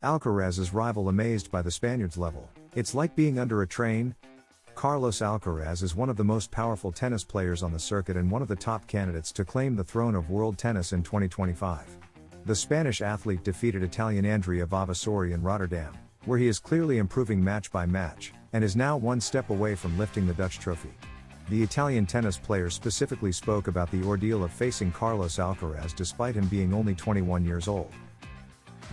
Alcaraz's rival amazed by the Spaniard's level. It's like being under a train. Carlos Alcaraz is one of the most powerful tennis players on the circuit and one of the top candidates to claim the throne of world tennis in 2025. The Spanish athlete defeated Italian Andrea Vavasori in Rotterdam, where he is clearly improving match by match, and is now one step away from lifting the Dutch trophy. The Italian tennis player specifically spoke about the ordeal of facing Carlos Alcaraz despite him being only 21 years old.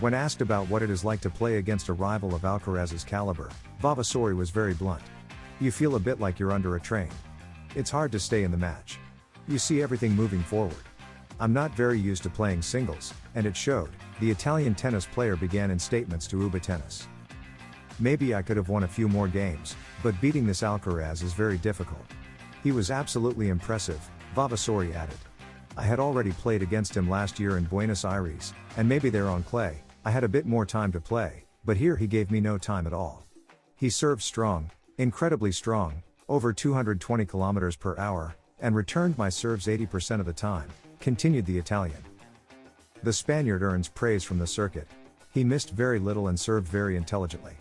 When asked about what it is like to play against a rival of Alcaraz's caliber, Vavasori was very blunt. You feel a bit like you're under a train. It's hard to stay in the match. You see everything moving forward. I'm not very used to playing singles, and it showed, the Italian tennis player began in statements to Uba Tennis. Maybe I could have won a few more games, but beating this Alcaraz is very difficult. He was absolutely impressive, Vavasori added. I had already played against him last year in Buenos Aires, and maybe there on clay, I had a bit more time to play, but here he gave me no time at all. He served strong, incredibly strong, over 220 km per hour, and returned my serves 80% of the time, continued the Italian. The Spaniard earns praise from the circuit. He missed very little and served very intelligently.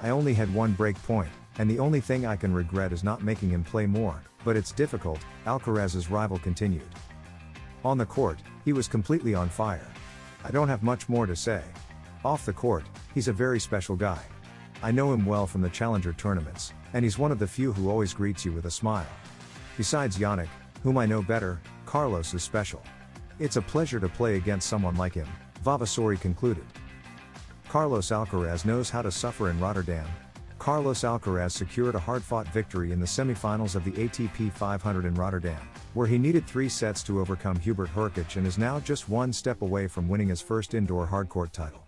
I only had one break point, and the only thing I can regret is not making him play more, but it's difficult, Alcaraz's rival continued. On the court, he was completely on fire. I don't have much more to say. Off the court, he's a very special guy. I know him well from the Challenger tournaments, and he's one of the few who always greets you with a smile. Besides Yannick, whom I know better, Carlos is special. It's a pleasure to play against someone like him, Vavasori concluded. Carlos Alcaraz knows how to suffer in Rotterdam. Carlos Alcaraz secured a hard-fought victory in the semifinals of the ATP 500 in Rotterdam, where he needed 3 sets to overcome Hubert Hurkacz and is now just one step away from winning his first indoor hardcourt title.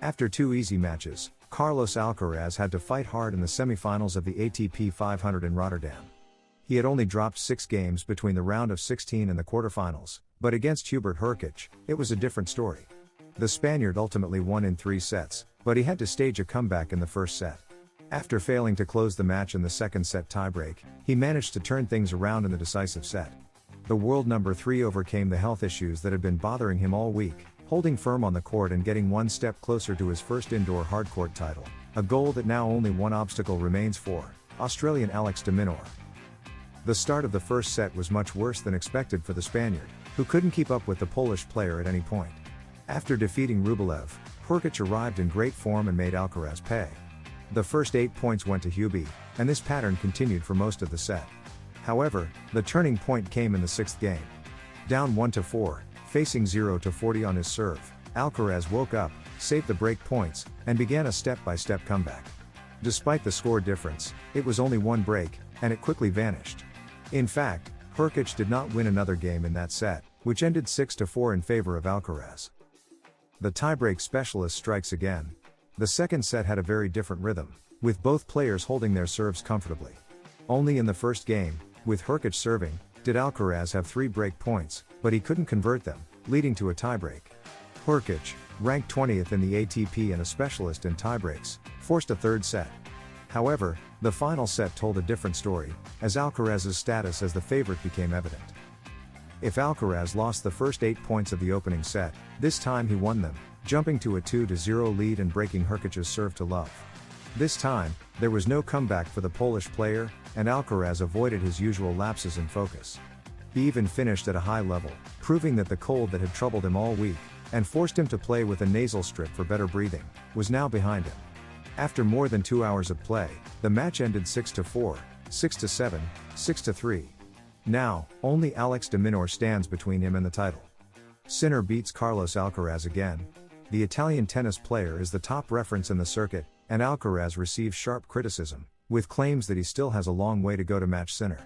After 2 easy matches, Carlos Alcaraz had to fight hard in the semifinals of the ATP 500 in Rotterdam. He had only dropped 6 games between the round of 16 and the quarterfinals, but against Hubert Hurkacz, it was a different story. The Spaniard ultimately won in 3 sets, but he had to stage a comeback in the first set. After failing to close the match in the second set tiebreak, he managed to turn things around in the decisive set. The world number 3 overcame the health issues that had been bothering him all week, holding firm on the court and getting one step closer to his first indoor hardcourt title, a goal that now only one obstacle remains for, Australian Alex de Minaur. The start of the first set was much worse than expected for the Spaniard, who couldn't keep up with the Polish player at any point. After defeating Rublev, Hurkacz arrived in great form and made Alcaraz pay. The first 8 points went to Hubie, and this pattern continued for most of the set. However, the turning point came in the 6th game. Down 1-4, facing 0-40 on his serve, Alcaraz woke up, saved the break points, and began a step-by-step comeback. Despite the score difference, it was only one break, and it quickly vanished. In fact, Hurkacz did not win another game in that set, which ended 6-4 in favor of Alcaraz. The tiebreak specialist strikes again. The second set had a very different rhythm, with both players holding their serves comfortably. Only in the first game, with Hurkacz serving, did Alcaraz have 3 break points, but he couldn't convert them, leading to a tiebreak. Hurkacz, ranked 20th in the ATP and a specialist in tiebreaks, forced a third set. However, the final set told a different story, as Alcaraz's status as the favorite became evident. If Alcaraz lost the first 8 points of the opening set, this time he won them, jumping to a 2-0 lead and breaking Hurkacz's serve to love. This time, there was no comeback for the Polish player, and Alcaraz avoided his usual lapses in focus. He even finished at a high level, proving that the cold that had troubled him all week, and forced him to play with a nasal strip for better breathing, was now behind him. After more than 2 hours of play, the match ended 6-4, 6-7, 6-3. Now, only Alex de Minaur stands between him and the title. Sinner beats Carlos Alcaraz again. The Italian tennis player is the top reference in the circuit, and Alcaraz receives sharp criticism, with claims that he still has a long way to go to match Sinner.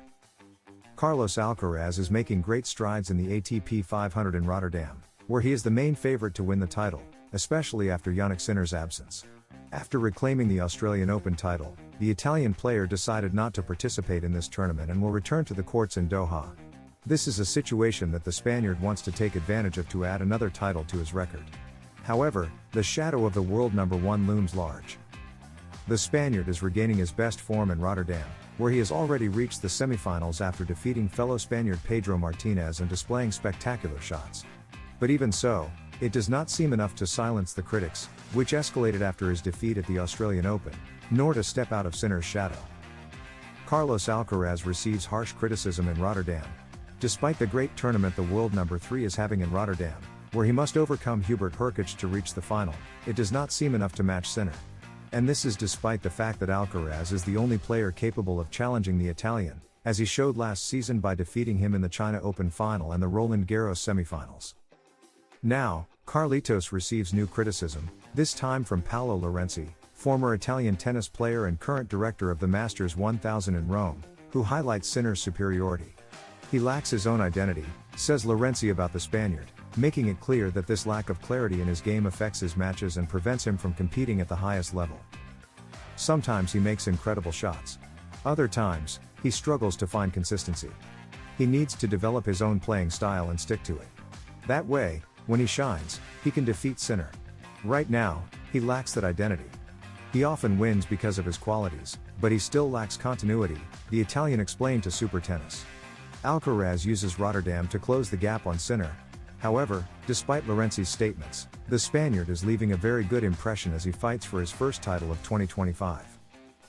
Carlos Alcaraz is making great strides in the ATP 500 in Rotterdam, where he is the main favorite to win the title, especially after Yannick Sinner's absence. After reclaiming the Australian Open title, the Italian player decided not to participate in this tournament and will return to the courts in Doha. This is a situation that the Spaniard wants to take advantage of to add another title to his record. However, the shadow of the world number 1 looms large. The Spaniard is regaining his best form in Rotterdam, where he has already reached the semifinals after defeating fellow Spaniard Pedro Martinez and displaying spectacular shots. But even so, it does not seem enough to silence the critics, which escalated after his defeat at the Australian Open, nor to step out of Sinner's shadow. Carlos Alcaraz receives harsh criticism in Rotterdam. Despite the great tournament the world number 3 is having in Rotterdam, where he must overcome Hubert Hurkacz to reach the final, it does not seem enough to match Sinner. And this is despite the fact that Alcaraz is the only player capable of challenging the Italian, as he showed last season by defeating him in the China Open final and the Roland Garros semifinals. Now, Carlitos receives new criticism, this time from Paolo Lorenzi, former Italian tennis player and current director of the Masters 1000 in Rome, who highlights Sinner's superiority. He lacks his own identity, says Lorenzi about the Spaniard, making it clear that this lack of clarity in his game affects his matches and prevents him from competing at the highest level. Sometimes he makes incredible shots. Other times, he struggles to find consistency. He needs to develop his own playing style and stick to it. That way, when he shines, he can defeat Sinner. Right now, he lacks that identity. He often wins because of his qualities, but he still lacks continuity, the Italian explained to Super Tennis. Alcaraz uses Rotterdam to close the gap on Sinner. However, despite Lorenzi's statements, the Spaniard is leaving a very good impression as he fights for his first title of 2025.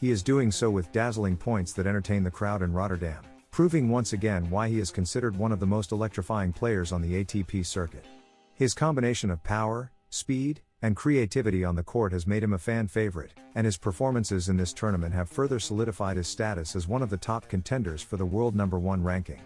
He is doing so with dazzling points that entertain the crowd in Rotterdam, proving once again why he is considered one of the most electrifying players on the ATP circuit. His combination of power, speed, and creativity on the court has made him a fan favorite, and his performances in this tournament have further solidified his status as one of the top contenders for the world number 1 ranking.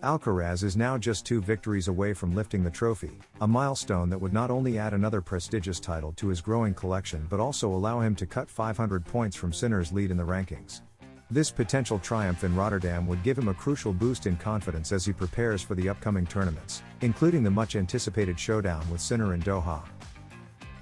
Alcaraz is now just 2 victories away from lifting the trophy, a milestone that would not only add another prestigious title to his growing collection but also allow him to cut 500 points from Sinner's lead in the rankings. This potential triumph in Rotterdam would give him a crucial boost in confidence as he prepares for the upcoming tournaments, including the much-anticipated showdown with Sinner in Doha.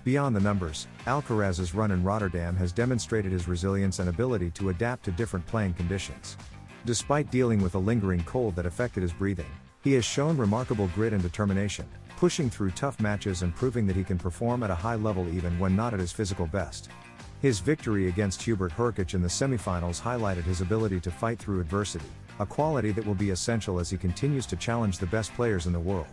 Beyond the numbers, Alcaraz's run in Rotterdam has demonstrated his resilience and ability to adapt to different playing conditions. Despite dealing with a lingering cold that affected his breathing, he has shown remarkable grit and determination, pushing through tough matches and proving that he can perform at a high level even when not at his physical best. His victory against Hubert Hurkacz in the semifinals highlighted his ability to fight through adversity, a quality that will be essential as he continues to challenge the best players in the world.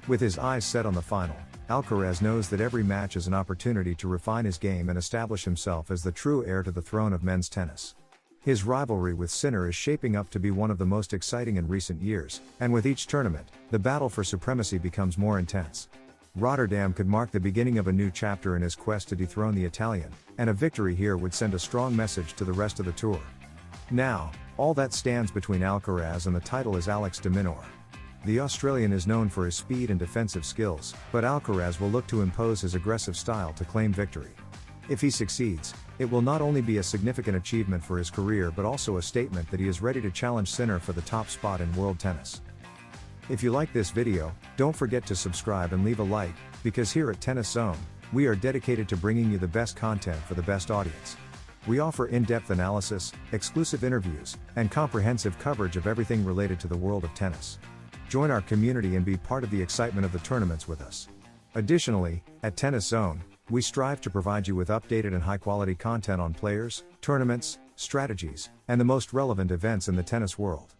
With his eyes set on the final, Alcaraz knows that every match is an opportunity to refine his game and establish himself as the true heir to the throne of men's tennis. His rivalry with Sinner is shaping up to be one of the most exciting in recent years, and with each tournament, the battle for supremacy becomes more intense. Rotterdam could mark the beginning of a new chapter in his quest to dethrone the Italian, and a victory here would send a strong message to the rest of the tour. Now, all that stands between Alcaraz and the title is Alex de Minaur. The Australian is known for his speed and defensive skills, but Alcaraz will look to impose his aggressive style to claim victory. If he succeeds, it will not only be a significant achievement for his career but also a statement that he is ready to challenge Sinner for the top spot in world tennis. If you like this video, don't forget to subscribe and leave a like, because here at Tennis Zone, we are dedicated to bringing you the best content for the best audience. We offer in-depth analysis, exclusive interviews, and comprehensive coverage of everything related to the world of tennis. Join our community and be part of the excitement of the tournaments with us. Additionally, at Tennis Zone, we strive to provide you with updated and high-quality content on players, tournaments, strategies, and the most relevant events in the tennis world.